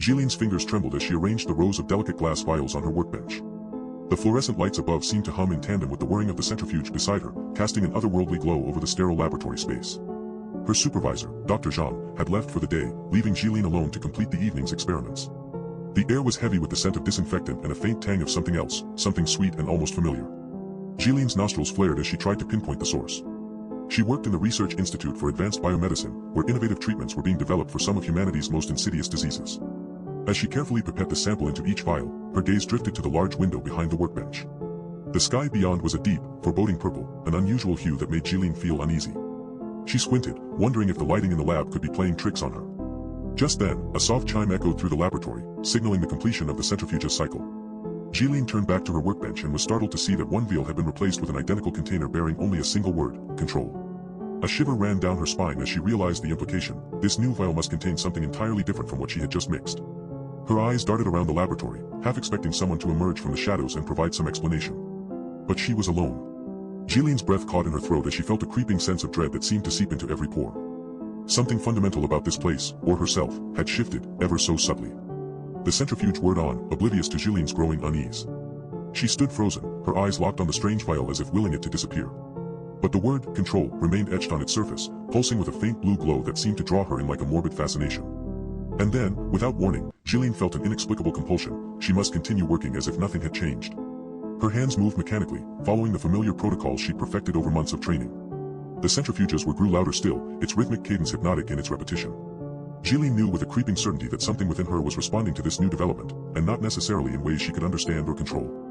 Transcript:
Zhilin's fingers trembled as she arranged the rows of delicate glass vials on her workbench. The fluorescent lights above seemed to hum in tandem with the whirring of the centrifuge beside her, casting an otherworldly glow over the sterile laboratory space. Her supervisor, Dr. Zhang, had left for the day, leaving Zhilin alone to complete the evening's experiments. The air was heavy with the scent of disinfectant and a faint tang of something else, something sweet and almost familiar. Zhilin's nostrils flared as she tried to pinpoint the source. She worked in the Research Institute for Advanced Biomedicine, where innovative treatments were being developed for some of humanity's most insidious diseases. As she carefully pipetted the sample into each vial, her gaze drifted to the large window behind the workbench. The sky beyond was a deep, foreboding purple, an unusual hue that made Zhilin feel uneasy. She squinted, wondering if the lighting in the lab could be playing tricks on her. Just then, a soft chime echoed through the laboratory, signaling the completion of the centrifuge's cycle. Zhilin turned back to her workbench and was startled to see that one vial had been replaced with an identical container bearing only a single word, control. A shiver ran down her spine as she realized the implication. This new vial must contain something entirely different from what she had just mixed. Her eyes darted around the laboratory, half expecting someone to emerge from the shadows and provide some explanation. But she was alone. Zhilin's breath caught in her throat as she felt a creeping sense of dread that seemed to seep into every pore. Something fundamental about this place, or herself, had shifted, ever so subtly. The centrifuge whirred on, oblivious to Zhilin's growing unease. She stood frozen, her eyes locked on the strange vial as if willing it to disappear. But the word, control, remained etched on its surface, pulsing with a faint blue glow that seemed to draw her in like a morbid fascination. And then, without warning, Zhilin felt an inexplicable compulsion. She must continue working as if nothing had changed. Her hands moved mechanically, following the familiar protocols she'd perfected over months of training. The centrifuges grew louder still, its rhythmic cadence hypnotic in its repetition. Zhilin knew with a creeping certainty that something within her was responding to this new development, and not necessarily in ways she could understand or control.